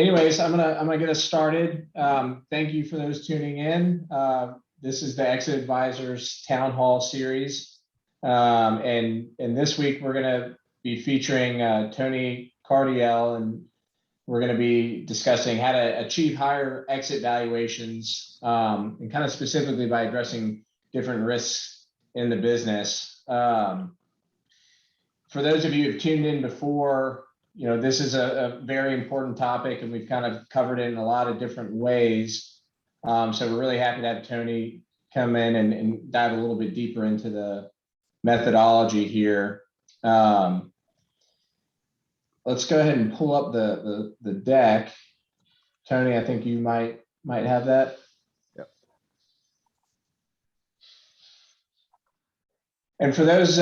Anyways, I'm gonna get us started. Thank you for those tuning in. This is the Exit Advisors Town Hall series, and this week we're gonna be featuring Tony Cardiel, and we're gonna be discussing how to achieve higher exit valuations, and kind of specifically by addressing different risks in the business. For those of you who've tuned in before, you know, this is a very important topic, and we've kind of covered it in a lot of different ways. So we're really happy to have Tony come in and dive a little bit deeper into the methodology here. Let's go ahead and pull up the deck. Tony, I think you might have that. Yep. And for those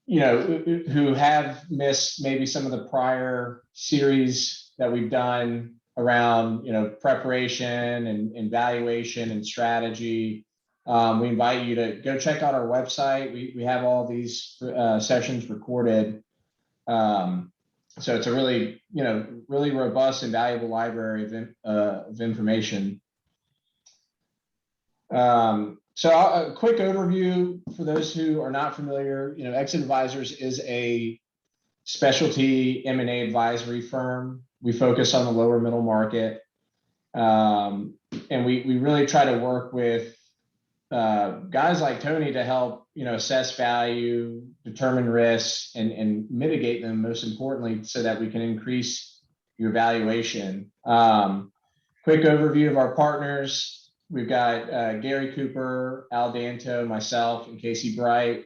you know, who have missed maybe some of the prior series that we've done around, you know, preparation and valuation and strategy, we invite you to go check out our website. We have all these sessions recorded. So it's a really, you know, really robust and valuable library of information. So a quick overview for those who are not familiar. You know, Exit Advisors is a specialty M&A advisory firm. We focus on the lower middle market, and we really try to work with guys like Tony to help, you know, assess value, determine risks, and mitigate them, most importantly, so that we can increase your valuation. Quick overview of our partners. We've got Gary Cooper, Al Danto, myself, and Casey Bright.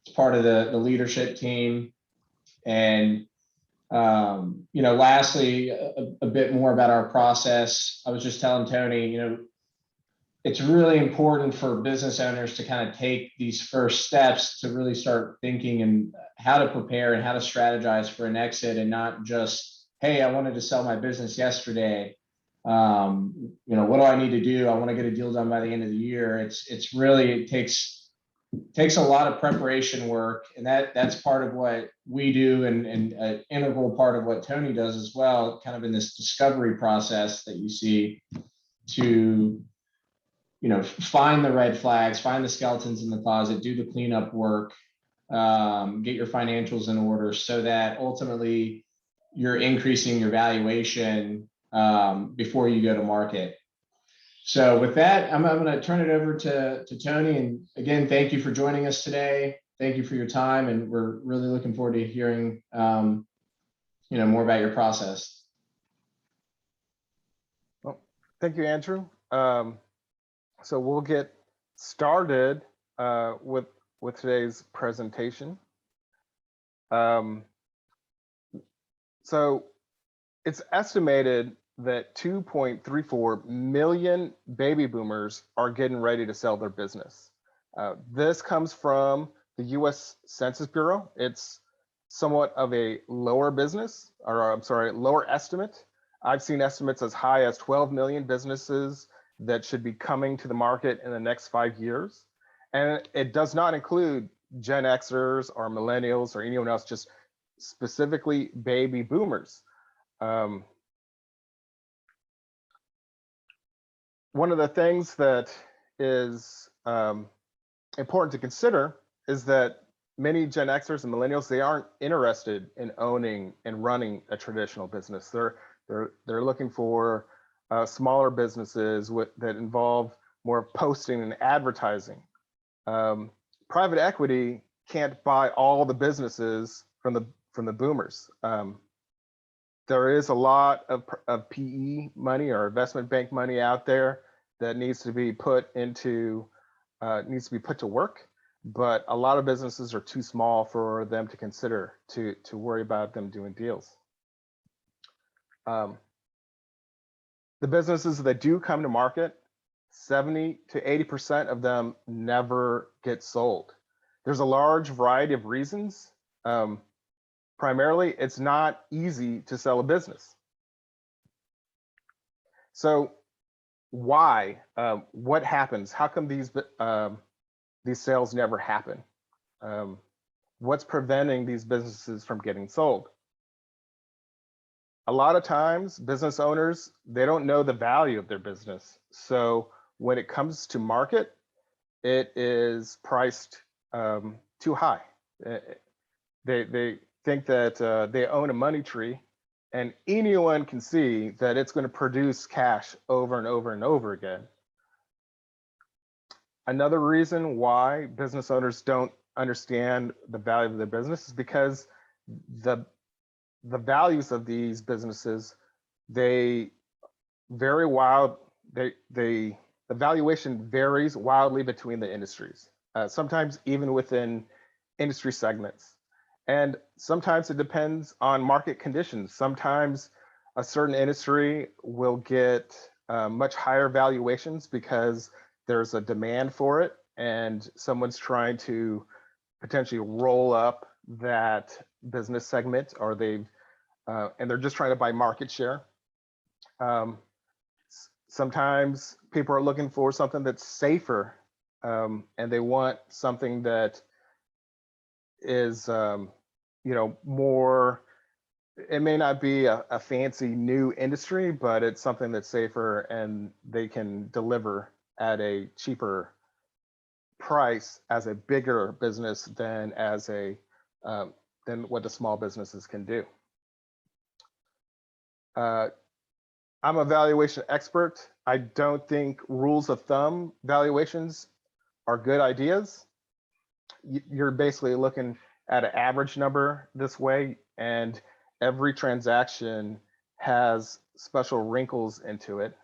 It's part of the leadership team. And, you know, lastly, a bit more about our process. I was just telling Tony, you know, it's really important for business owners to kind of take these first steps to really start thinking and how to prepare and how to strategize for an exit, and not just, hey, I wanted to sell my business yesterday. You know, what do I need to do? I want to get a deal done by the end of the year. It's really, it takes a lot of preparation work, and that's part of what we do, and an integral part of what Tony does as well, kind of in this discovery process that you see, to, you know, find the red flags, find the skeletons in the closet, do the cleanup work, get your financials in order, so that ultimately you're increasing your valuation before you go to market. So with that, I'm going to turn it over to Tony. And again, thank you for joining us today. Thank you for your time. And we're really looking forward to hearing, you know, more about your process. Well, thank you, Andrew. So we'll get started with today's presentation. So it's estimated that 2.34 million baby boomers are getting ready to sell their business. This comes from the US Census Bureau. It's somewhat of a lower business, or I'm sorry, lower estimate. I've seen estimates as high as 12 million businesses that should be coming to the market in the next 5 years. And it does not include Gen Xers or millennials or anyone else, just specifically baby boomers. One of the things that is important to consider is that many Gen Xers and millennials, they aren't interested in owning and running a traditional business. They're looking for smaller businesses that involve more posting and advertising. Private equity can't buy all the businesses from the boomers. There is a lot of PE money or investment bank money out there that needs to be put to work, but a lot of businesses are too small for them to consider to worry about them doing deals. The businesses that do come to market, 70 to 80% of them never get sold. There's a large variety of reasons. Primarily, it's not easy to sell a business. So why? What happens? How come these sales never happen? What's preventing these businesses from getting sold? a lot of times business owners, they don't know the value of their business. So when it comes to market, it is priced too high. They think that they own a money tree, and anyone can see that it's going to produce cash over and over and over again. Another reason why business owners don't understand the value of their business is because the values of these businesses, they vary wild. The valuation varies wildly between the industries, sometimes even within industry segments. And sometimes it depends on market conditions. Sometimes a certain industry will get much higher valuations because there's a demand for it and someone's trying to potentially roll up that business segment, or and they're just trying to buy market share. Sometimes people are looking for something that's safer, and they want something that is, more. It may not be a fancy new industry, but it's something that's safer and they can deliver at a cheaper price as a bigger business than than what the small businesses can do. I'm a valuation expert. I don't think rules of thumb valuations are good ideas. You're basically looking at an average number this way, and every transaction has special wrinkles into it.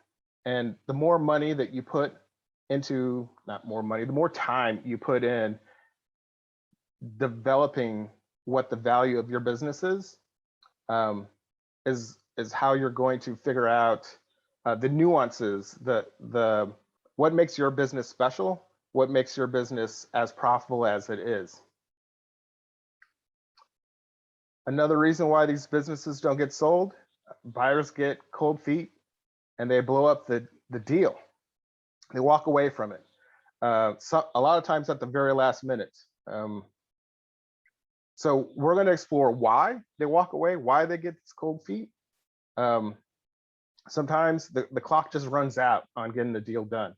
And the more money that you put into, not more money, the more time you put in developing what the value of your business is how you're going to figure out the nuances, what makes your business special, what makes your business as profitable as it is. Another reason why these businesses don't get sold, buyers get cold feet and they blow up the deal. They walk away from it. A lot of times at the very last minute. So we're going to explore why they walk away, why they get these cold feet. Sometimes the clock just runs out on getting the deal done.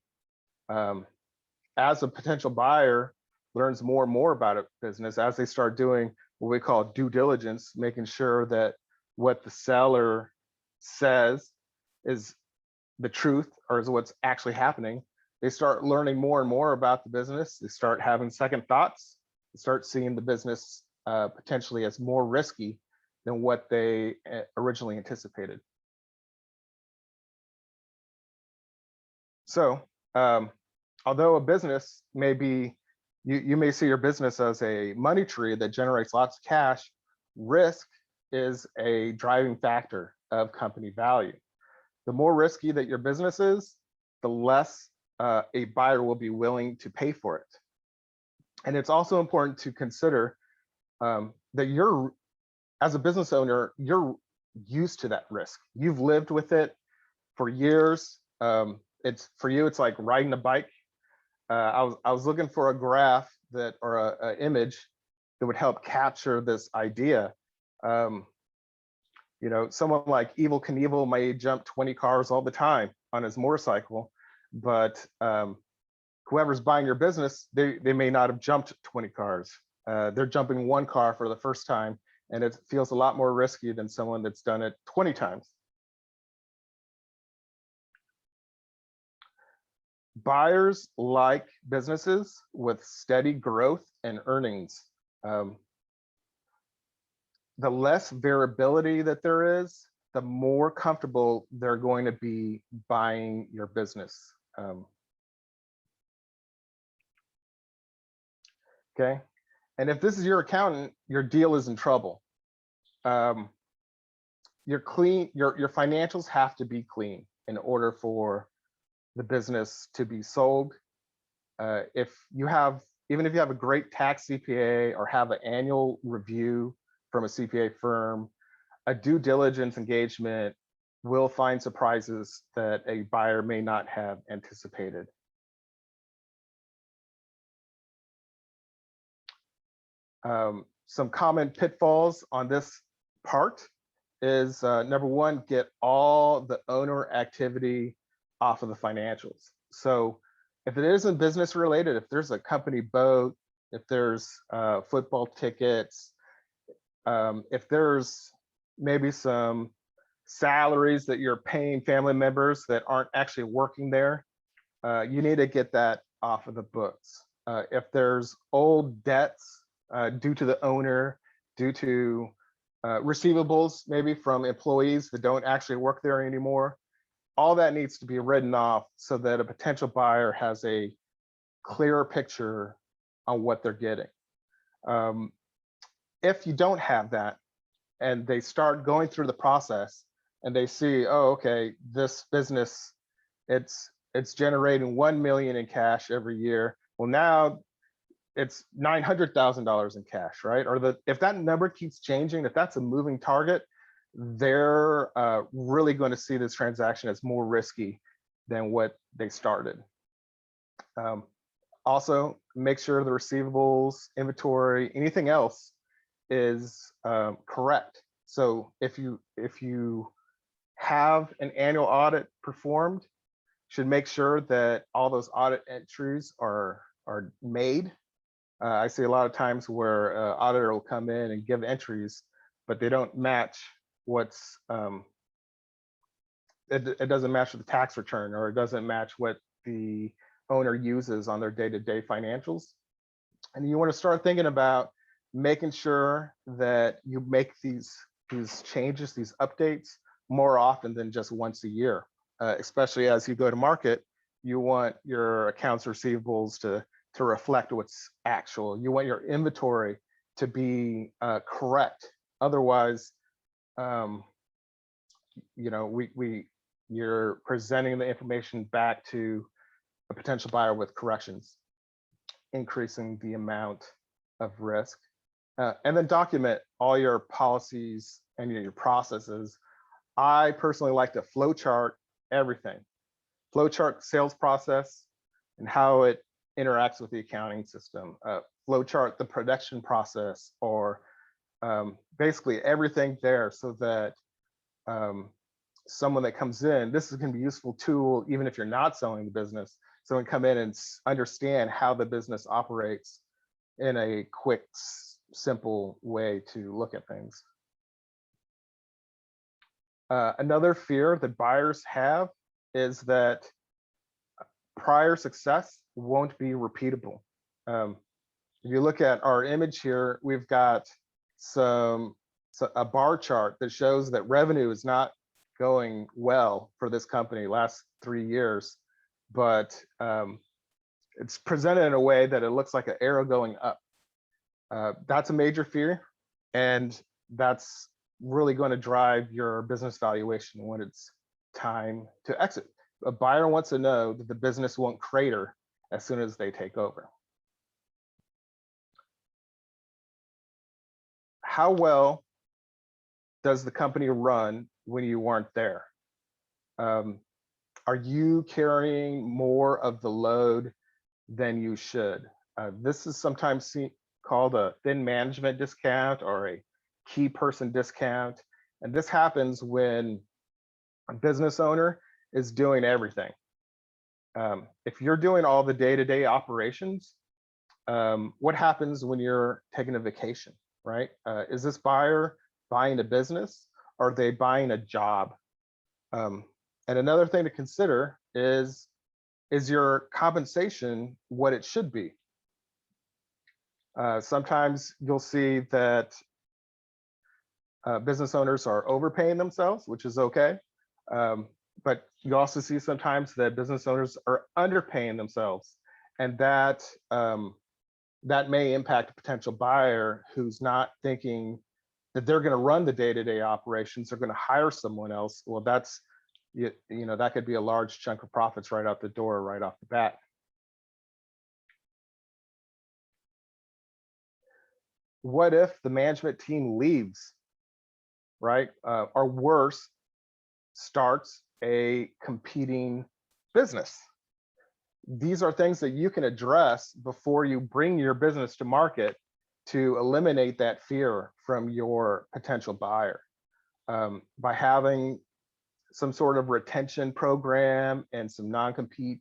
As a potential buyer learns more and more about a business, as they start doing what we call due diligence, making sure that what the seller says is the truth or is what's actually happening, they start learning more and more about the business. They start having second thoughts. They start seeing the business potentially as more risky than what they originally anticipated. So although a business may be, you may see your business as a money tree that generates lots of cash, risk is a driving factor of company value. The more risky that your business is, the less a buyer will be willing to pay for it. And it's also important to consider that you're, as a business owner, you're used to that risk. You've lived with it for years. It's for you, it's like riding a bike. I was looking for a graph that, or an image that would help capture this idea. Someone like Evel Knievel may jump 20 cars all the time on his motorcycle, but whoever's buying your business, they may not have jumped 20 cars. They're jumping one car for the first time, and it feels a lot more risky than someone that's done it 20 times. Buyers like businesses with steady growth and earnings. The less variability that there is, the more comfortable they're going to be buying your business. Okay, and if this is your accountant, your deal is in trouble. Your financials have to be clean in order for the business to be sold. Even if you have a great tax CPA or have an annual review from a CPA firm, a due diligence engagement will find surprises that a buyer may not have anticipated. Some common pitfalls on this part is number one, get all the owner activity off of the financials. So if it isn't business related, if there's a company boat, if there's football tickets, if there's maybe some salaries that you're paying family members that aren't actually working there, you need to get that off of the books. If there's old debts due to the owner, due to receivables maybe from employees that don't actually work there anymore, all that needs to be written off so that a potential buyer has a clearer picture on what they're getting. If you don't have that and they start going through the process and they see, oh, okay, this business, it's generating 1 million in cash every year. Well, now it's $900,000 in cash, right? Or if that number keeps changing, if that's a moving target, they're really going to see this transaction as more risky than what they started. Also, make sure the receivables, inventory, anything else is correct. So if you have an annual audit performed, should make sure that all those audit entries are made. I see a lot of times where auditor will come in and give entries, but they don't match what's it doesn't match the tax return, or it doesn't match what the owner uses on their day-to-day financials. And you want to start thinking about making sure that you make these changes, these updates more often than just once a year. Especially as you go to market, you want your accounts receivables to reflect what's actual. You want your inventory to be correct. Otherwise, you're presenting the information back to a potential buyer with corrections, increasing the amount of risk. And then document all your policies and your processes. I personally like to flowchart everything. Flowchart sales process and how it interacts with the accounting system. Flowchart the production process, or basically everything there, so that someone that comes in, this is going to be a useful tool even if you're not selling the business. Someone come in and understand how the business operates in a quick, simple way to look at things. Another fear that buyers have is that prior success won't be repeatable. If you look at our image here, we've got a bar chart that shows that revenue is not going well for this company last 3 years, but it's presented in a way that it looks like an arrow going up. That's a major fear, and that's really going to drive your business valuation when it's time to exit. A buyer wants to know that the business won't crater as soon as they take over. How well does the company run when you weren't there? Are you carrying more of the load than you should? This is sometimes called a thin management discount or a key person discount. And this happens when a business owner is doing everything. If you're doing all the day-to-day operations, what happens when you're taking a vacation, right? Is this buyer buying a business, or are they buying a job? And another thing to consider is your compensation what it should be? Sometimes you'll see that business owners are overpaying themselves, which is okay. But you also see sometimes that business owners are underpaying themselves, and that may impact a potential buyer who's not thinking that they're going to run the day-to-day operations. They're going to hire someone else. Well, that's that could be a large chunk of profits right out the door, right off the bat. What if the management team leaves, right? Or worse, starts a competing business? These are things that you can address before you bring your business to market to eliminate that fear from your potential buyer. by having some sort of retention program and some non-compete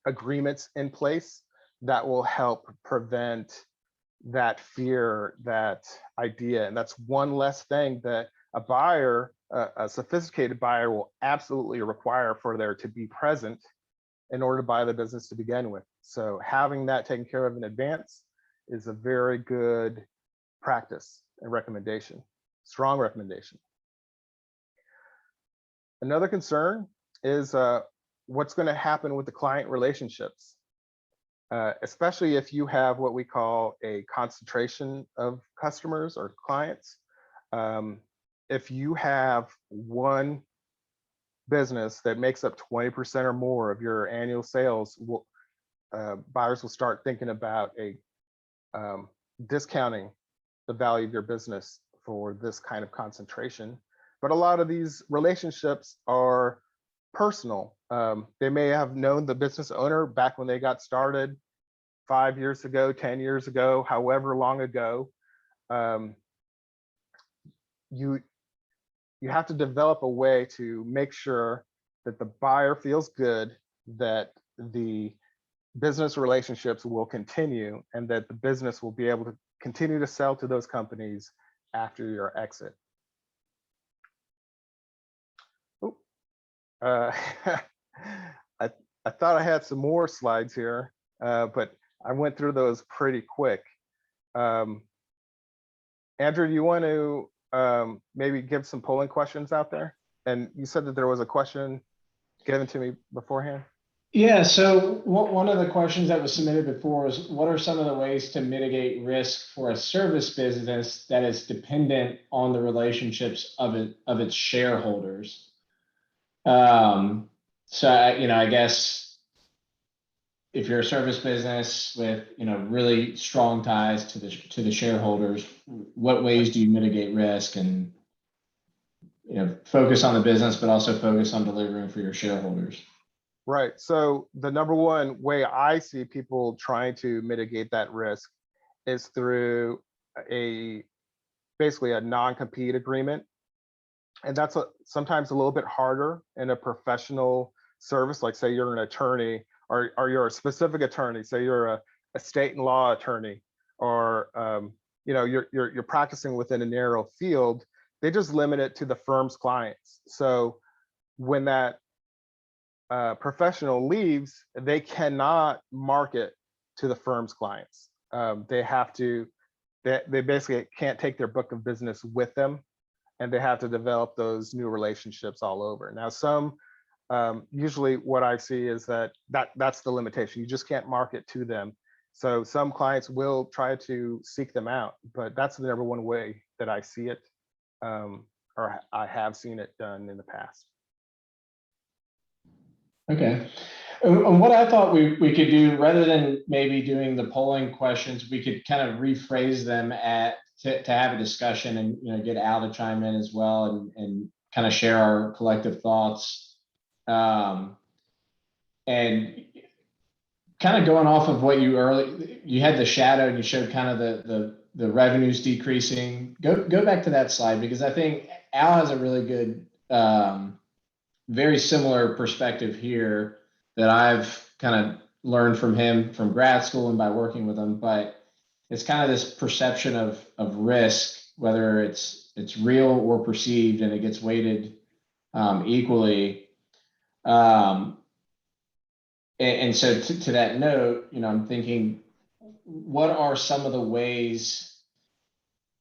agreements in place that will help prevent that fear, that idea. And that's one less thing that a buyer, a sophisticated buyer, will absolutely require for there to be present in order to buy the business to begin with. So having that taken care of in advance is a very good practice and recommendation, strong recommendation. Another concern is what's going to happen with the client relationships, especially if you have what we call a concentration of customers or clients. If you have one business that makes up 20% or more of your annual sales, buyers will start thinking about discounting the value of your business for this kind of concentration. But a lot of these relationships are personal. They may have known the business owner back when they got started 5 years ago, 10 years ago, however long ago. You have to develop a way to make sure that the buyer feels good, that the business relationships will continue, and that the business will be able to continue to sell to those companies after your exit. I thought I had some more slides here, but I went through those pretty quick. Andrew, do you want to maybe give some polling questions out there? And you said that there was a question given to me beforehand. Yeah, so one of the questions that was submitted before was, what are some of the ways to mitigate risk for a service business that is dependent on the relationships of its shareholders? So I guess if you're a service business with really strong ties to the shareholders, what ways do you mitigate risk and focus on the business, but also focus on delivering for your shareholders? Right. So the number one way I see people trying to mitigate that risk is through basically a non-compete agreement. And that's sometimes a little bit harder in a professional service, like say you're an attorney or you're a specific attorney, say you're a estate and law attorney, or you're practicing within a narrow field. They just limit it to the firm's clients. So when that professional leaves, they cannot market to the firm's clients. They basically can't take their book of business with them, and they have to develop those new relationships all over. Now, usually what I see is that's the limitation. You just can't market to them. So some clients will try to seek them out, but that's the number one way that I see it, or I have seen it done in the past. Okay. And what I thought we could do, rather than maybe doing the polling questions, we could kind of rephrase them to have a discussion and get Al to chime in as well and kind of share our collective thoughts. And kind of going off of what you had the shadow and you showed kind of the revenues decreasing. Go back to that slide, because I think Al has a really good very similar perspective here that I've kind of learned from him from grad school and by working with him. But it's kind of this perception of risk, whether it's real or perceived, and it gets weighted equally. And so to that note, I'm thinking, what are some of the ways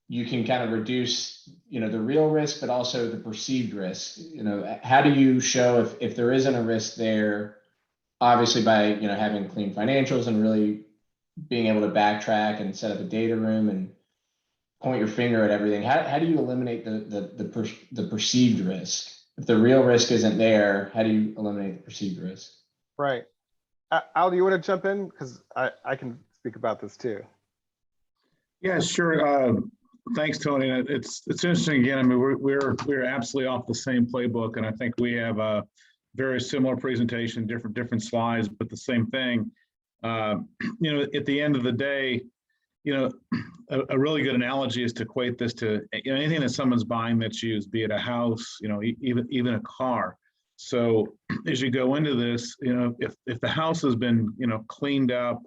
you can kind of reduce, the real risk, but also the perceived risk? How do you show if there isn't a risk there? Obviously by, having clean financials and really being able to backtrack and set up a data room and point your finger at everything. How do you eliminate the perceived risk? If the real risk isn't there, how do you eliminate the perceived risk? Right. Al, do you want to jump in? Because I can speak about this too. Yeah, sure. Thanks, Tony. It's interesting again. I mean, we're absolutely off the same playbook, and I think we have a very similar presentation, different slides, but the same thing. At the end of the day, a really good analogy is to equate this to anything that someone's buying that's used, be it a house, even a car. So as you go into this, if the house has been, cleaned up,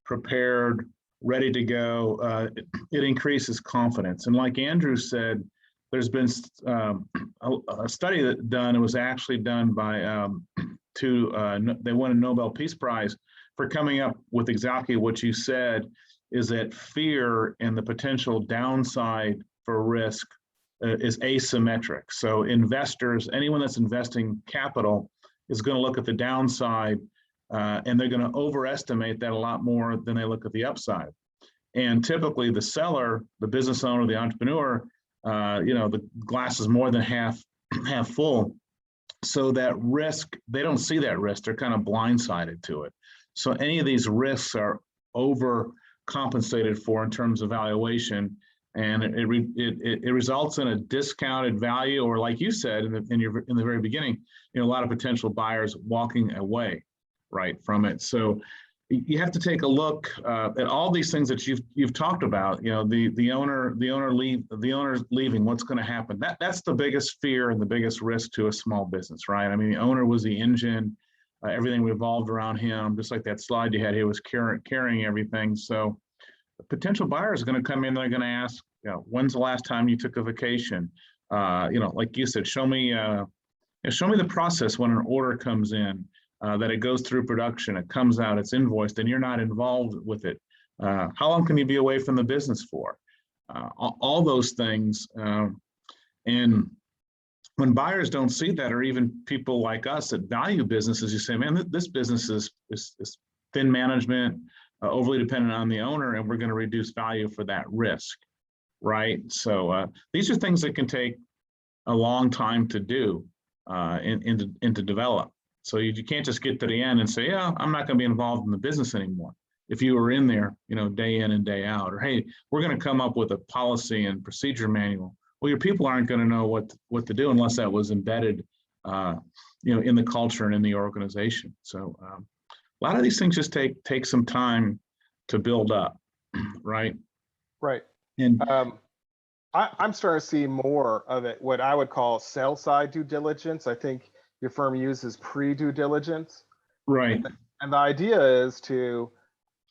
prepared, ready to go, it increases confidence. And like Andrew said, there's been a study that done. It was actually done by they won a Nobel Peace Prize for coming up with exactly what you said, is that fear and the potential downside for risk is asymmetric. So investors, anyone that's investing capital, is going to look at the downside, and they're going to overestimate that a lot more than they look at the upside. And typically the seller, the business owner, the entrepreneur, the glass is more than half full. So that risk, they don't see that risk. They're kind of blindsided to it. So any of these risks are overcompensated for in terms of valuation, and it results in a discounted value, or like you said in the very beginning, a lot of potential buyers walking away, right, from it. So you have to take a look at all these things that you've talked about. The owner's leaving. What's going to happen? That's the biggest fear and the biggest risk to a small business, right? I mean, the owner was the engine. Everything revolved around him, just like that slide you had. He was carrying everything. So the potential buyer is going to come in. They're going to ask, when's the last time you took a vacation? Like you said, show me the process when an order comes in, that it goes through production, it comes out, it's invoiced, and you're not involved with it. How long can you be away from the business for? All those things. And when buyers don't see that, or even people like us that value businesses, you say, man, this business is thin management, overly dependent on the owner, and we're going to reduce value for that risk, right? So these are things that can take a long time to do and to develop. So you can't just get to the end and say, yeah, I'm not going to be involved in the business anymore. If you were in there, day in and day out, or hey, we're going to come up with a policy and procedure manual. Well, your people aren't going to know what to do unless that was embedded, in the culture and in the organization. So a lot of these things just take some time to build up, right? Right. And I'm starting to see more of it, what I would call sell-side due diligence. I think your firm uses pre-due diligence. right. And the idea is to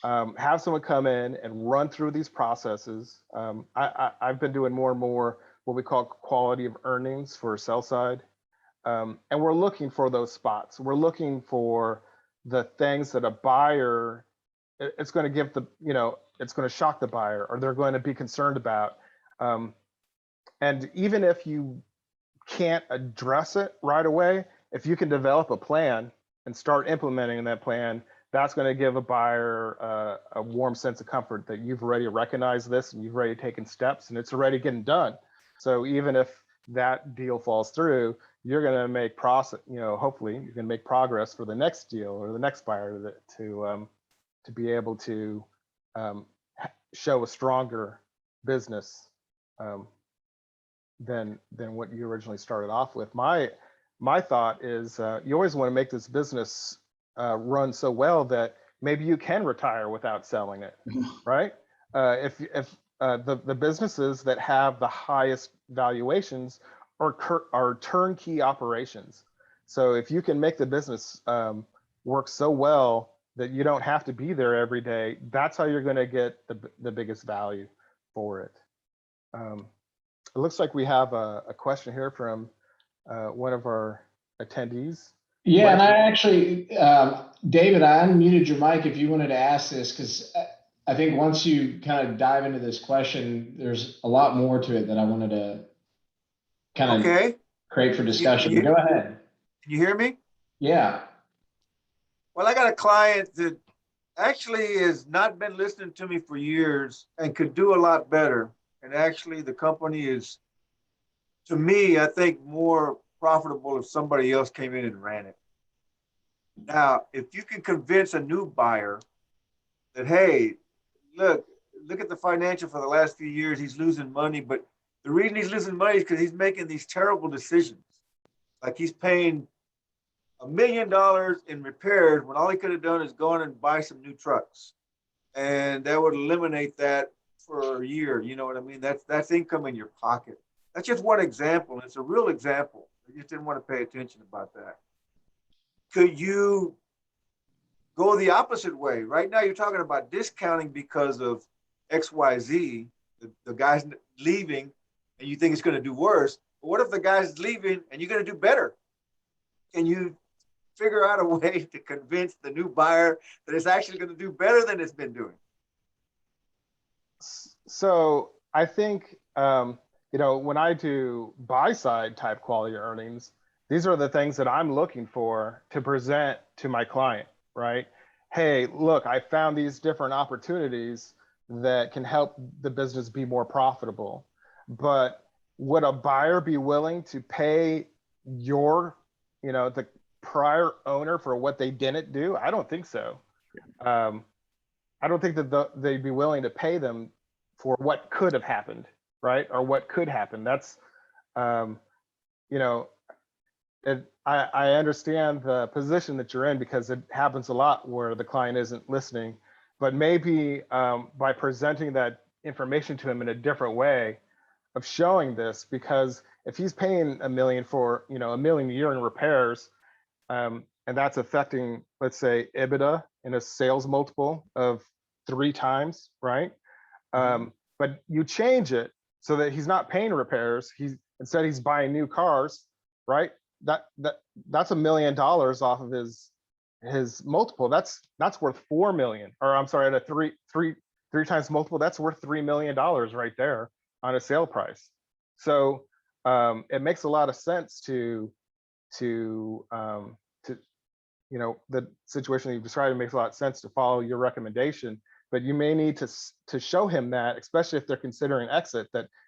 have someone come in and run through these processes. I've been doing more and more what we call quality of earnings for sell side. And we're looking for those spots. We're looking for the things that a buyer, it's going to give it's going to shock the buyer, or they're going to be concerned about. And even if you can't address it right away, if you can develop a plan and start implementing that plan, that's going to give a buyer a warm sense of comfort that you've already recognized this and you've already taken steps and it's already getting done. So even if that deal falls through, you're going to make hopefully you're going to make progress for the next deal or the next buyer to be able to show a stronger business than what you originally started off with. My thought is you always want to make this business run so well that maybe you can retire without selling it, right? If the businesses that have the highest valuations are turnkey operations. So if you can make the business work so well that you don't have to be there every day, that's how you're going to get the biggest value for it. It looks like we have a question here from one of our attendees. Yeah, and I actually, David, I unmuted your mic if you wanted to ask this, because I think once you kind of dive into this question, there's a lot more to it that I wanted to kind of create for discussion. Go ahead. Can you hear me? Yeah. Well, I got a client that actually has not been listening to me for years and could do a lot better. And actually the company is, to me, I think more profitable if somebody else came in and ran it. Now, if you can convince a new buyer that, hey, look at the financial for the last few years, he's losing money, but the reason he's losing money is because he's making these terrible decisions. Like he's paying $1 million in repairs when all he could have done is go on and buy some new trucks. And that would eliminate that for a year. You know what I mean? That's income in your pocket. That's just one example. It's a real example. I just didn't want to pay attention about that. Could you go the opposite way? Right now, you're talking about discounting because of XYZ, the guy's leaving, and you think it's going to do worse. But what if the guy's leaving and you're going to do better? Can you figure out a way to convince the new buyer that it's actually going to do better than it's been doing? So I think, you know, when I do buy side type quality earnings, these are the things that I'm looking for to present to my client, right? Hey, look, I found these different opportunities that can help the business be more profitable. But would a buyer be willing to pay your, you know, the prior owner for what they didn't do? I don't think so. I don't think that they'd be willing to pay them for what could have happened, right? Or what could happen. That's, you know, I understand the position that you're in because it happens a lot where the client isn't listening, but maybe by presenting that information to him in a different way of showing this, because if he's paying $1 million for, you know, $1 million a year in repairs, and that's affecting, let's say, EBITDA in a sales multiple of 3 times, right? But you change it so that he's not paying repairs. Instead he's buying new cars, right? That's $1 million off of his multiple. That's worth 4 million, or I'm sorry, at a three times multiple, that's worth $3 million right there on a sale price. So it makes a lot of sense to you know, the situation that you've described, it makes a lot of sense to follow your recommendation, but you may need to show him that, especially if they're considering exit,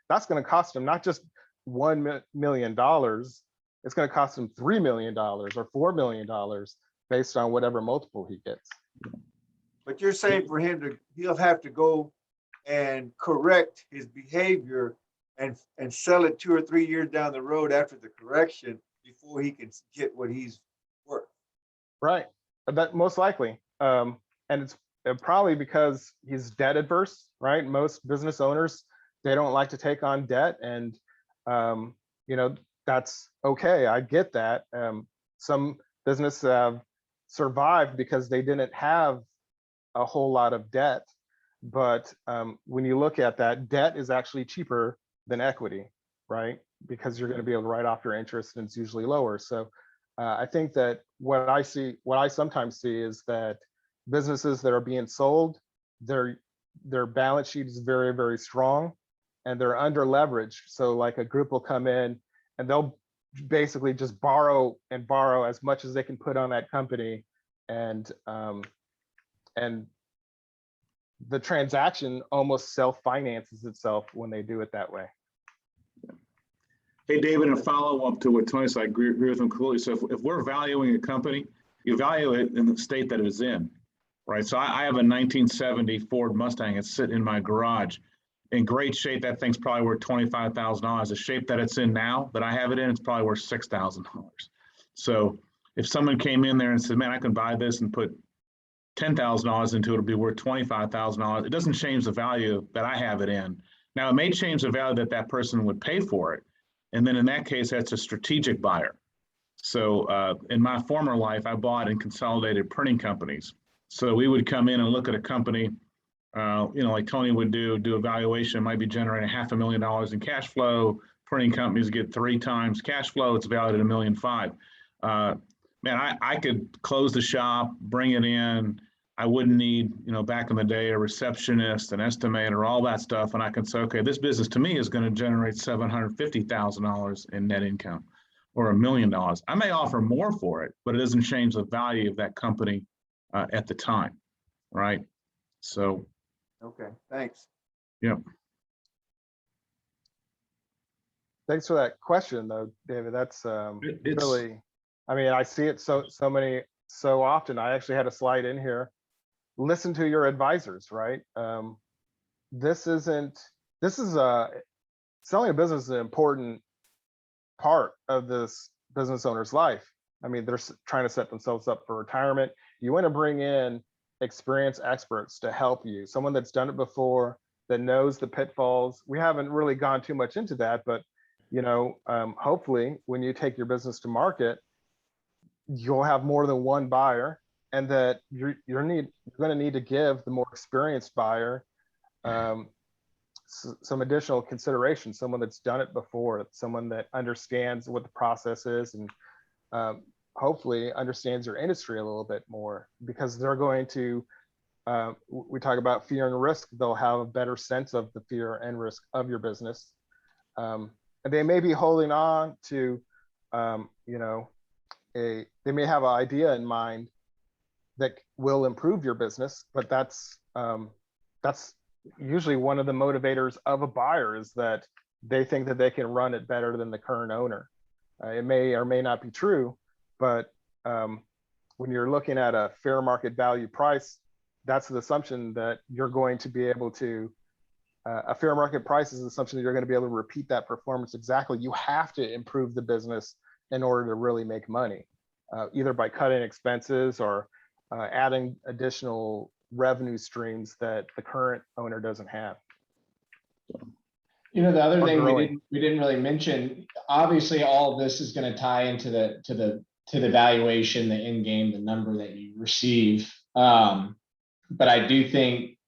that's going to cost him not just $1 million, it's going to cost him $3 million or $4 million based on whatever multiple he gets. But you're saying for him he'll have to go and correct his behavior and sell it 2 or 3 years down the road after the correction before he can get what he's worth. Right, that most likely, and it's probably because he's debt adverse, right? Most business owners, they don't like to take on debt, and you know, that's okay. I get that. Some businesses have survived because they didn't have a whole lot of debt, but when you look at that, debt is actually cheaper than equity, right? Because you're going to be able to write off your interest, and it's usually lower. So I think that what I sometimes see is that businesses that are being sold, their balance sheet is very, very strong, and they're under leveraged. So like a group will come in and they'll basically just borrow as much as they can put on that company, and the transaction almost self-finances itself when they do it that way. Hey, David, a follow-up to what Tony said, I agree with him completely. So if we're valuing a company, you value it in the state that it is in, right? So I have a 1970 Ford Mustang. It's sitting in my garage in great shape. That thing's probably worth $25,000. The shape that it's in now, that I have it in, it's probably worth $6,000. So if someone came in there and said, man, I can buy this and put $10,000 into it, it'll be worth $25,000. It doesn't change the value that I have it in. Now, it may change the value that that person would pay for it. And then in that case, that's a strategic buyer. So in my former life, I bought and consolidated printing companies. So we would come in and look at a company, you know, like Tony would do a valuation, might be generating $500,000 in cash flow. Printing companies get 3 times cash flow. It's valued at $1.5 million. Man, I could close the shop, bring it in. I wouldn't need, you know, back in the day, a receptionist, an estimator, all that stuff. And I can say, okay, this business to me is going to generate $750,000 in net income or $1 million. I may offer more for it, but it doesn't change the value of that company at the time, right? So. Okay, thanks. Yeah. Thanks for that question, though, David. That's really, I mean, I see it so often. I actually had a slide in here. Listen to your advisors, right? Selling a business is an important part of this business owner's life. I mean, they're trying to set themselves up for retirement. You want to bring in experienced experts to help you, someone that's done it before, that knows the pitfalls. We haven't really gone too much into that, but hopefully when you take your business to market, you'll have more than one buyer, and that you're going to need to give the more experienced buyer some additional consideration, someone that's done it before, someone that understands what the process is, and hopefully understands your industry a little bit more, because they're going to, we talk about fear and risk, they'll have a better sense of the fear and risk of your business. And they may be holding on to, they may have an idea in mind that will improve your business, but that's usually one of the motivators of a buyer, is that they think that they can run it better than the current owner. It may or may not be true, but when you're looking at a fair market value price, that's the assumption that you're going to be able to, a fair market price is the assumption that you're going to be able to repeat that performance exactly. You have to improve the business in order to really make money, either by cutting expenses or adding additional revenue streams that the current owner doesn't have. The other Or thing growing. we didn't really mention, obviously all of this is going to tie into the valuation, the end game, the number that you receive. But I do think,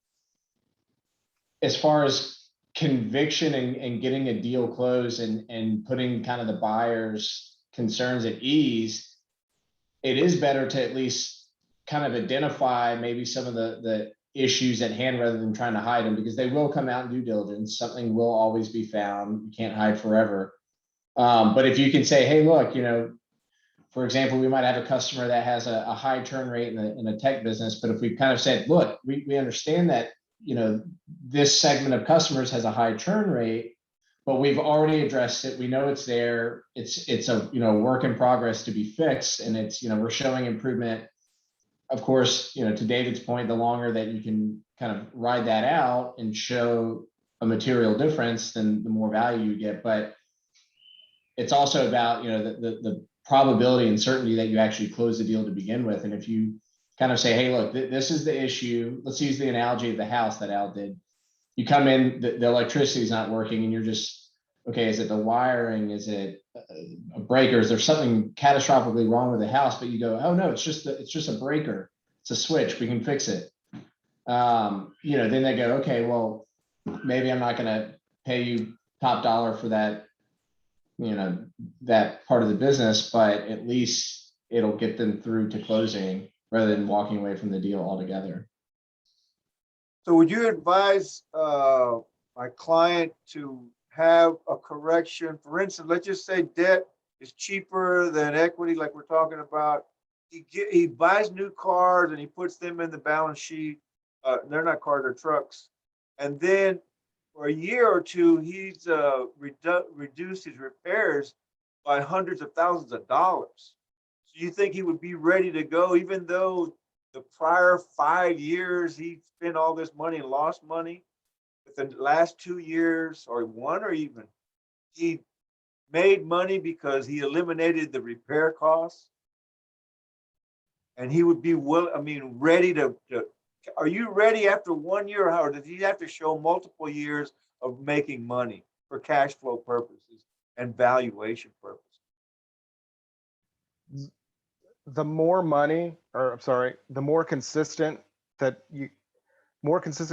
as far as conviction and getting a deal closed and putting kind of the buyer's concerns at ease, it is better to at least kind of identify maybe some of the issues at hand rather than trying to hide them, because they will come out in due diligence. Something will always be found. You can't hide forever. But if you can say, hey, look, for example, we might have a customer that has a high turn rate in a tech business, but if we kind of said, look, we understand that, this segment of customers has a high churn rate, but we've already addressed it. We know it's there. It's a, work in progress to be fixed. And it's, we're showing improvement. Of course, to David's point, the longer that you can kind of ride that out and show a material difference, then the more value you get. But it's also about, the probability and certainty that you actually close the deal to begin with. And if you kind of say, hey, look, this is the issue. Let's use the analogy of the house that Al did. You come in, the electricity is not working, and you're just, okay, is it the wiring? Is it a breaker? Is there something catastrophically wrong with the house? But you go, oh no, it's just a breaker. It's a switch. We can fix it. Then they go, okay, well, maybe I'm not going to pay you top dollar for that, that part of the business, but at least it'll get them through to closing rather than walking away from the deal altogether. So would you advise my client to have a correction? For instance, let's just say debt is cheaper than equity, like we're talking about. He buys new cars and he puts them in the balance sheet. They're not cars, they're trucks. And then for a year or two, he's reduced his repairs by hundreds of thousands of dollars. So you think he would be ready to go, even though the prior 5 years he spent all this money and lost money? With the last 2 years, or one, or even he made money because he eliminated the repair costs, and he would be ready to. Are you ready after 1 year, or does he have to show multiple years of making money for cash flow purposes and valuation purposes? The more money, the more consistent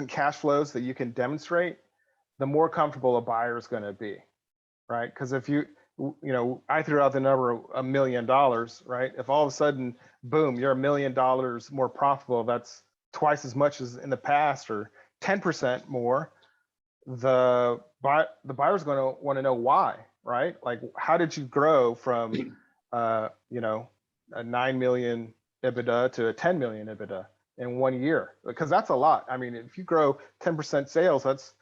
cash flows that you can demonstrate, the more comfortable a buyer is going to be, right? Because if I threw out the number of $1 million, right? If all of a sudden, boom, you're $1 million more profitable, that's twice as much as in the past, or 10% more, the buyer's going to want to know why, right? Like, how did you grow from, a 9 million EBITDA to a 10 million EBITDA in 1 year? Because that's a lot. I mean, if you grow 10% sales, that's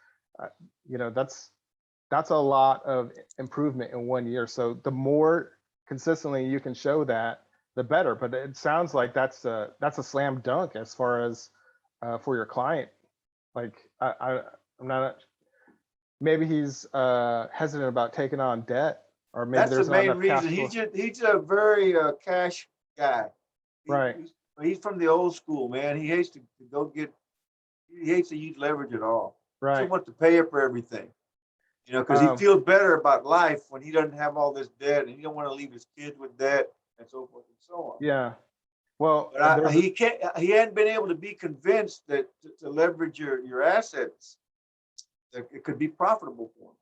a lot of improvement in 1 year. So the more consistently you can show that, the better. But it sounds like that's a slam dunk as far as for your client. Like, I'm not. Maybe he's hesitant about taking on debt, or maybe That's there's the not main enough cash reason. flow. He's a very cash guy. Right. But he's from the old school, man. He hates to he hates to use leverage at all. He Right. just wants to pay up for everything. Because he feels better about life when he doesn't have all this debt, and he don't want to leave his kids with debt, and so forth and so on. Yeah. Well, But he hadn't been able to be convinced that to leverage your assets, that it could be profitable for him.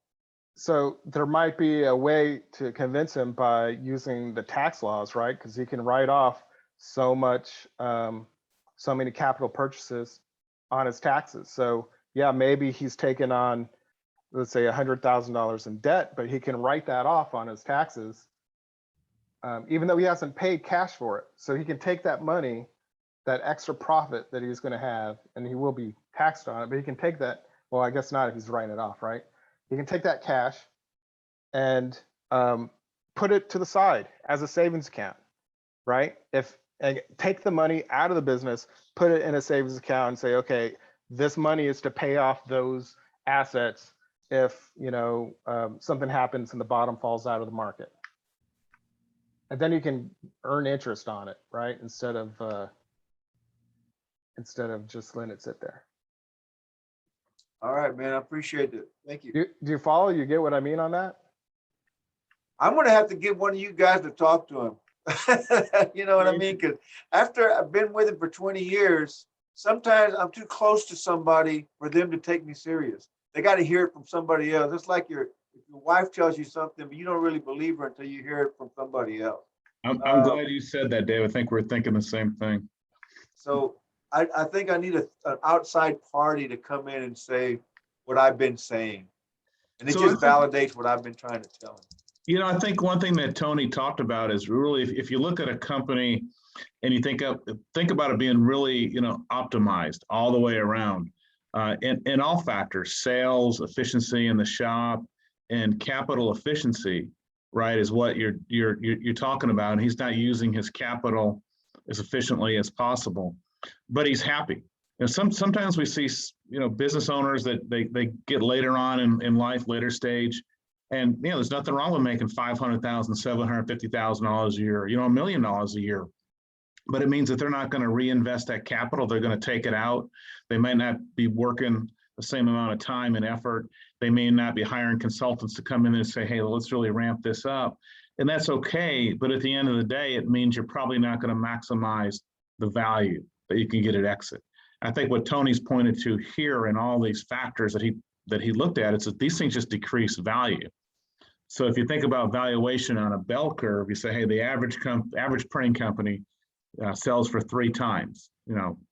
so there might be a way to convince him by using the tax laws, right? Because he can write off so many capital purchases on his taxes. So yeah, maybe he's taken on, let's say, $100,000 in debt, but he can write that off on his taxes, even though he hasn't paid cash for it. So he can take that money, that extra profit that he's going to have, and he will be taxed on it, but he can take that. Well, I guess not if he's writing it off, right? He can take that cash and put it to the side as a savings account, right? And take the money out of the business, put it in a savings account, and say, okay, this money is to pay off those assets if something happens and the bottom falls out of the market. And then you can earn interest on it, right? Instead of just letting it sit there. All right, man. I appreciate it. Thank you. Do you follow? You get what I mean on that? I'm going to have to get one of you guys to talk to him. You know what I mean? Because after I've been with him for 20 years, sometimes I'm too close to somebody for them to take me serious. They got to hear it from somebody else. It's like if your wife tells you something, but you don't really believe her until you hear it from somebody else. I'm glad you said that, Dave. I think we're thinking the same thing. So I think I need an outside party to come in and say what I've been saying. And it just validates what I've been trying to tell him. I think one thing that Tony talked about is really, if you look at a company and you think about it being really, optimized all the way around, in all factors, sales, efficiency in the shop, and capital efficiency, right, is what you're talking about. And he's not using his capital as efficiently as possible, but he's happy. Sometimes we see, business owners that they get later on in life, later stage, and there's nothing wrong with making $500,000, $750,000 a year, $1 million a year. But it means that they're not going to reinvest that capital. They're going to take it out. They might not be working the same amount of time and effort. They may not be hiring consultants to come in and say, hey, let's really ramp this up. And that's okay. But at the end of the day, it means you're probably not going to maximize the value that you can get at exit. I think what Tony's pointed to here and all these factors that he looked at, is that these things just decrease value. So if you think about valuation on a bell curve, you say, hey, the average printing company sells for 3 times,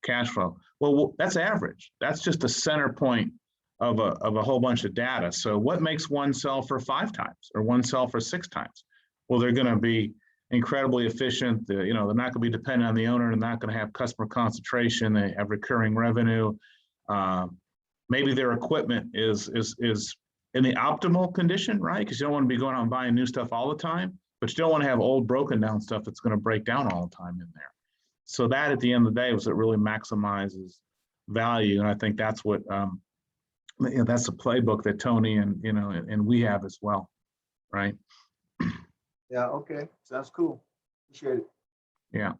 cash flow. Well, that's average. That's just a center point of a whole bunch of data. So what makes one sell for 5 times or one sell for 6 times? Well, they're going to be incredibly efficient. They're not going to be dependent on the owner. They're not going to have customer concentration. They have recurring revenue. Maybe their equipment is in the optimal condition, right? Because you don't want to be going out and buying new stuff all the time, but you don't want to have old broken down stuff that's going to break down all the time in there. So that at the end of the day was it really maximizes value. And I think that's what, that's the playbook that Tony and we have as well, right? Yeah, okay, sounds cool. Appreciate it. Yeah.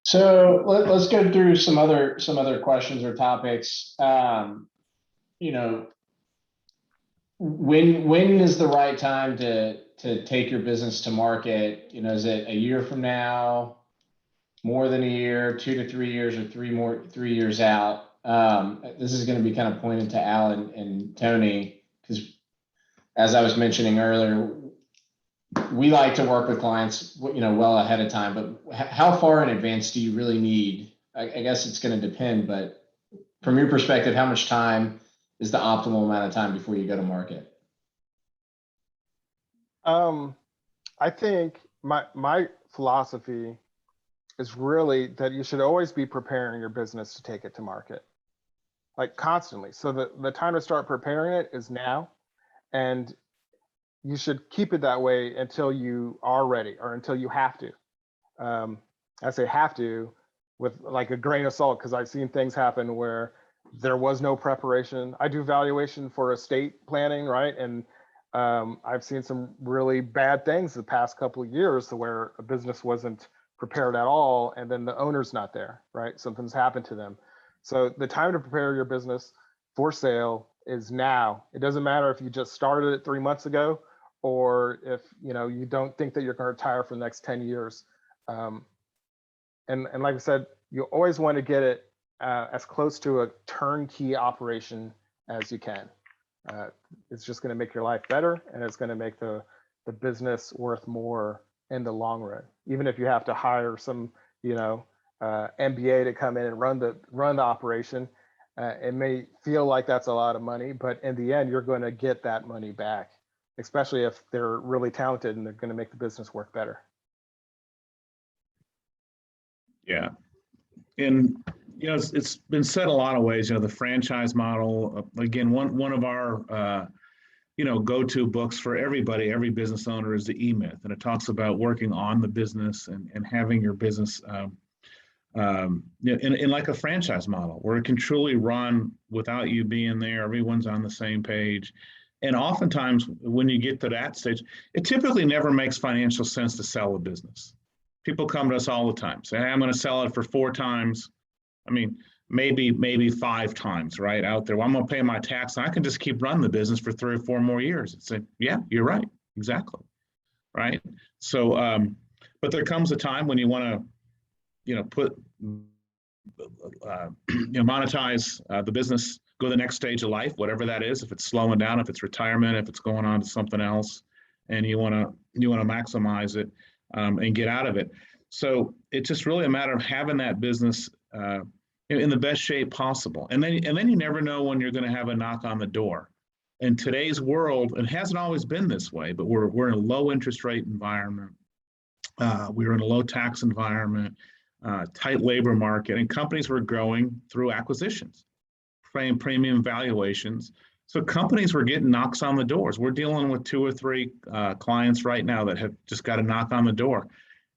So let's go through some other questions or topics. When is the right time to take your business to market? Is it a year from now, more than a year, 2 to 3 years, or 3 years out? This is going to be kind of pointed to Al and Tony, because as I was mentioning earlier, we like to work with clients, well ahead of time, but how far in advance do you really need? I guess it's going to depend, but from your perspective, how much time is the optimal amount of time before you go to market? I think my philosophy is really that you should always be preparing your business to take it to market, like constantly. So the time to start preparing it is now, and you should keep it that way until you are ready or until you have to. I say have to with like a grain of salt, because I've seen things happen where there was no preparation. I do valuation for estate planning, right? And I've seen some really bad things the past couple of years where a business wasn't prepared at all, and then the owner's not there, right? Something's happened to them. So the time to prepare your business for sale is now. It doesn't matter if you just started it 3 months ago, or if you don't think that you're going to retire for the next 10 years. And like I said, you always want to get it as close to a turnkey operation as you can. It's just going to make your life better, and it's going to make the business worth more in the long run. Even if you have to hire some MBA to come in and run the operation, it may feel like that's a lot of money, but in the end, you're going to get that money back, especially if they're really talented and they're going to make the business work better. Yeah. And, it's been said a lot of ways, the franchise model, again, one of our, go-to books for everybody, every business owner is the EMyth. And it talks about working on the business and having your business in like a franchise model where it can truly run without you being there. Everyone's on the same page. And oftentimes when you get to that stage, it typically never makes financial sense to sell a business. People come to us all the time, say, hey, I'm going to sell it for 4 times. I mean, maybe 5 times, right, out there. Well, I'm going to pay my tax. And I can just keep running the business for 3 or 4 more years. It's like, yeah, you're right. Exactly. Right. So, but there comes a time when you want to, monetize the business, go to the next stage of life, whatever that is, if it's slowing down, if it's retirement, if it's going on to something else, and you want to maximize it and get out of it. So it's just really a matter of having that business in the best shape possible. And then you never know when you're going to have a knock on the door. In today's world, it hasn't always been this way, but we're in a low interest rate environment. We're in a low tax environment, tight labor market, and companies were growing through acquisitions, paying premium valuations. So companies were getting knocks on the doors. We're dealing with 2 or 3 clients right now that have just got a knock on the door.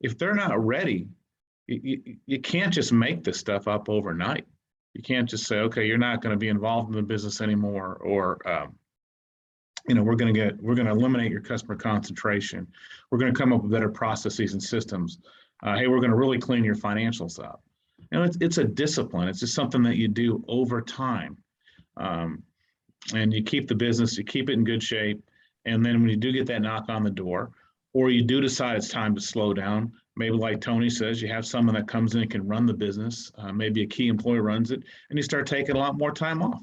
If they're not ready, you can't just make this stuff up overnight. You can't just say, okay, you're not going to be involved in the business anymore, or we're going to eliminate your customer concentration. We're going to come up with better processes and systems. Hey, we're going to really clean your financials up. It's a discipline. It's just something that you do over time. And you keep the business, you keep it in good shape. And then when you do get that knock on the door, or you do decide it's time to slow down, maybe like Tony says, you have someone that comes in and can run the business, maybe a key employee runs it, and you start taking a lot more time off.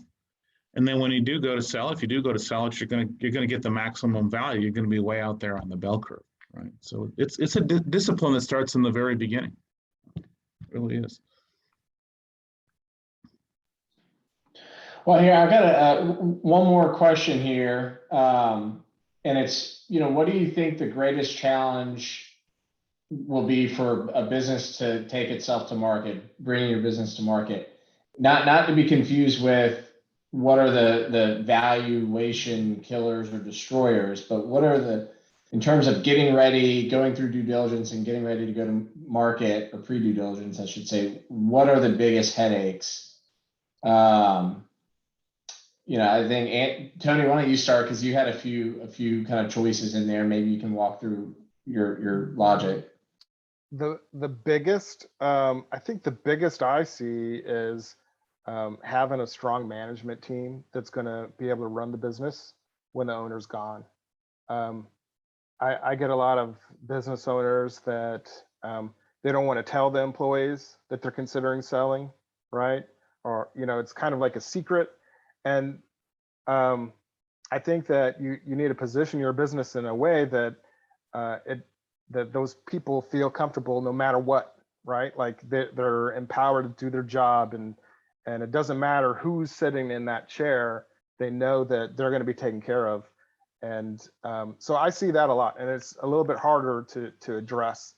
And then when you do go to sell, if you do go to sell it, you're going to get the maximum value. You're going to be way out there on the bell curve, right? So it's a discipline that starts in the very beginning. It really is. Well, here I've got one more question here, and it's, what do you think the greatest challenge will be for a business to take itself to market, bringing your business to market? Not to be confused with what are the valuation killers or destroyers, but what are in terms of getting ready, going through due diligence and getting ready to go to market, or pre-due diligence, I should say, what are the biggest headaches? I think Tony, why don't you start, because you had a few kind of choices in there. Maybe you can walk through your logic. The biggest, I think the biggest I see is having a strong management team that's going to be able to run the business when the owner's gone. I get a lot of business owners that they don't want to tell the employees that they're considering selling, right? Or, it's kind of like a secret. And I think that you need to position your business in a way that that those people feel comfortable no matter what, right? Like they're empowered to do their job, and it doesn't matter who's sitting in that chair. They know that they're going to be taken care of. And so I see that a lot, and it's a little bit harder to address,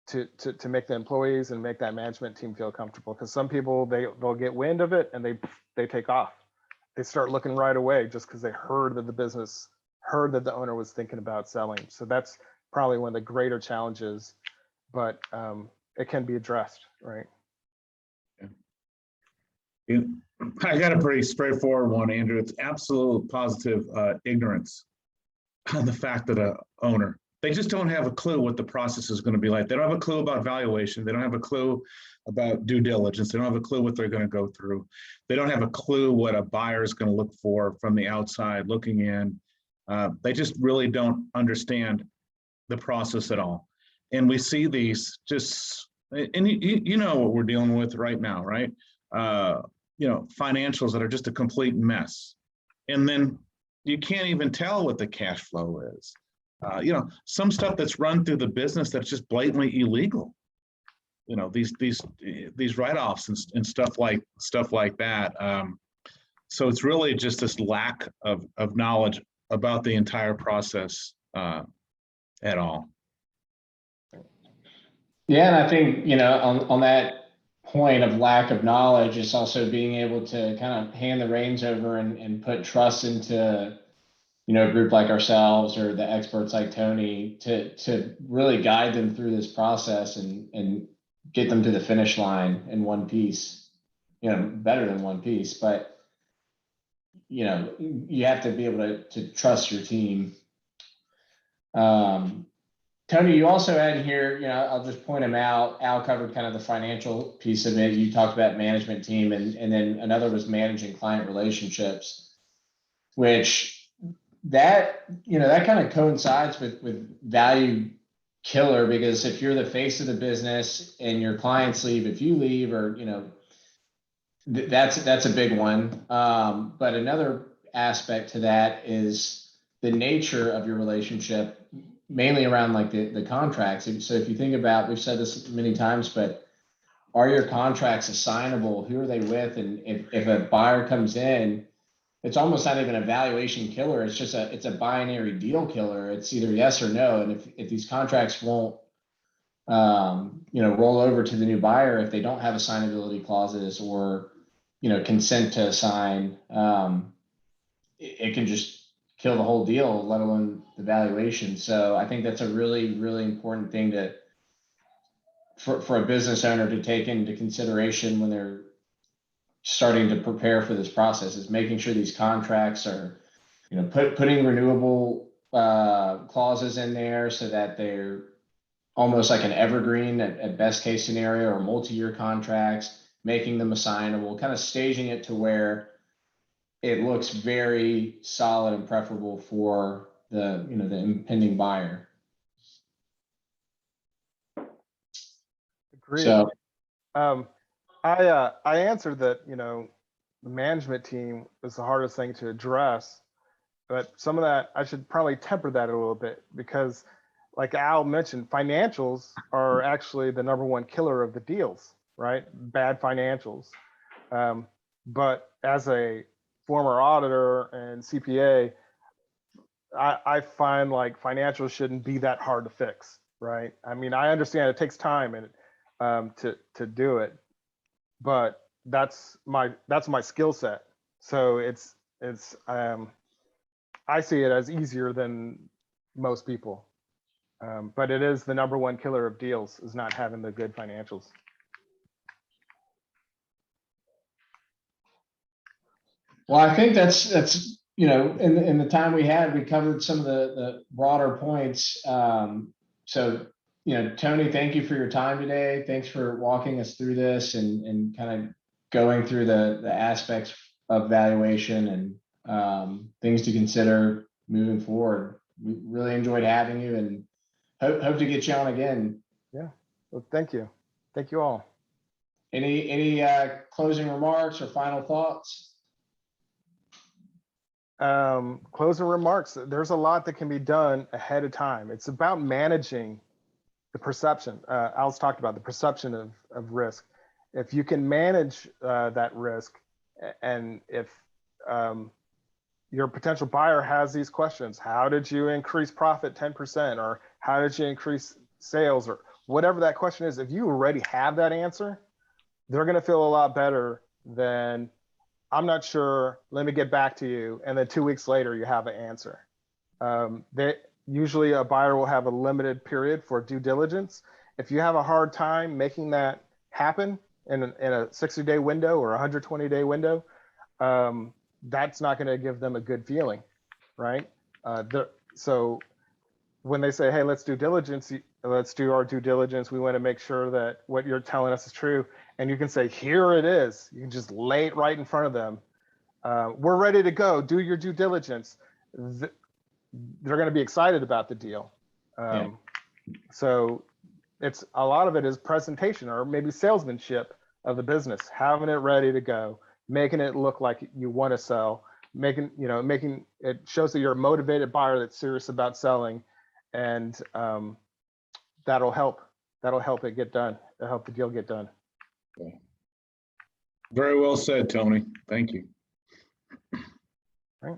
to make the employees and make that management team feel comfortable, because some people they'll get wind of it and they take off. They start looking right away just because they heard that the owner was thinking about selling. So that's probably one of the greater challenges, but it can be addressed, right? Yeah. I got a pretty straightforward one, Andrew. It's absolute positive ignorance on the fact that a owner, they just don't have a clue what the process is going to be like. They don't have a clue about valuation. They don't have a clue about due diligence. They don't have a clue what they're going to go through. They don't have a clue what a buyer is going to look for from the outside looking in. They just really don't understand the process at all. And we see these just, and you know what we're dealing with right now, right? You know, financials that are just a complete mess. And then you can't even tell what the cash flow is. You know, some stuff that's run through the business that's just blatantly illegal. You know, these write-offs and stuff like that. So it's really just this lack of knowledge about the entire process at all. Yeah, and I think, you know, on that point of lack of knowledge, it's also being able to kind of hand the reins over and put trust into, you know, a group like ourselves or the experts like Tony to really guide them through this process and get them to the finish line in one piece, you know, better than one piece. But, you know, you have to be able to trust your team. Tony, you also had here, you know, I'll just point them out. Al covered kind of the financial piece of it. You talked about management team, and then another was managing client relationships, which that, you know, that kind of coincides with value killer, because if you're the face of the business and your clients leave, if you leave, or, you know, that's a big one. But another aspect to that is the nature of your relationship, mainly around like the contracts. So if you think about, we've said this many times, but are your contracts assignable? Who are they with? And if a buyer comes in, it's almost not even a valuation killer. It's just it's a binary deal killer. It's either yes or no. And if these contracts won't, you know, roll over to the new buyer, if they don't have assignability clauses or, you know, consent to assign, it can just kill the whole deal, let alone the valuation. So I think that's a really, really important thing for a business owner to take into consideration when they're starting to prepare for this process, is making sure these contracts are, you know, putting renewable clauses in there so that they're almost like an evergreen at best case scenario, or multi-year contracts, making them assignable, kind of staging it to where it looks very solid and preferable for the, you know, the impending buyer. Agreed. So I answered that, you know, the management team is the hardest thing to address, but some of that, I should probably temper that a little bit, because like Al mentioned, financials are actually the #1 killer of the deals, right? Bad financials. But as a former auditor and CPA, I find like financials shouldn't be that hard to fix, right? I mean, I understand it takes time and to do it, but that's my skill set. So it's I see it as easier than most people, but it is the #1 killer of deals, is not having the good financials. well, I think that's, you know, in the time we had, we covered some of the broader points. So, you know, Tony, thank you for your time today. Thanks for walking us through this and kind of going through the aspects of valuation and things to consider moving forward. We really enjoyed having you, and hope to get you on again. Yeah, well, thank you all. Any closing remarks or final thoughts? Closing remarks, there's a lot that can be done ahead of time. It's about managing the perception. Al's talked about the perception of risk. If you can manage that risk, and if your potential buyer has these questions, how did you increase profit 10%, or how did you increase sales, or whatever that question is, if you already have that answer, they're going to feel a lot better than, I'm not sure, let me get back to you. And then 2 weeks later, you have an answer. Usually a buyer will have a limited period for due diligence. If you have a hard time making that happen, in a 60-day window or 120-day window, that's not going to give them a good feeling, right? So when they say, hey, let's do diligence, let's do our due diligence, we want to make sure that what you're telling us is true. And you can say, here it is. You can just lay it right in front of them. We're ready to go. Do your due diligence. They're going to be excited about the deal. So it's a lot of it is presentation or maybe salesmanship of the business, having it ready to go, making it look like you want to sell, making it shows that you're a motivated buyer that's serious about selling, and that'll help it get done. It'll help the deal get done. Very well said, Tony. Thank you. Right.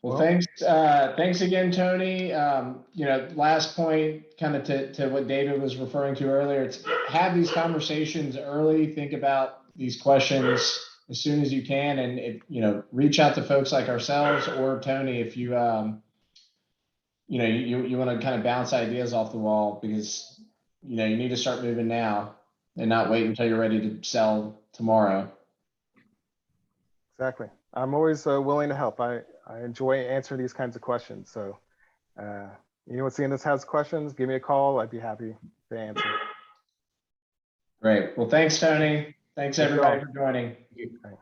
Well, thanks again, Tony. Last point, kind of to what David was referring to earlier, it's have these conversations early, think about these questions as soon as you can, and reach out to folks like ourselves or Tony if you you want to kind of bounce ideas off the wall, because you need to start moving now and not wait until you're ready to sell tomorrow. Exactly. I'm always willing to help. I enjoy answering these kinds of questions. So, anyone seeing this has questions, give me a call. I'd be happy to answer. Great. Well, thanks, Tony. Thanks everybody for joining. Right.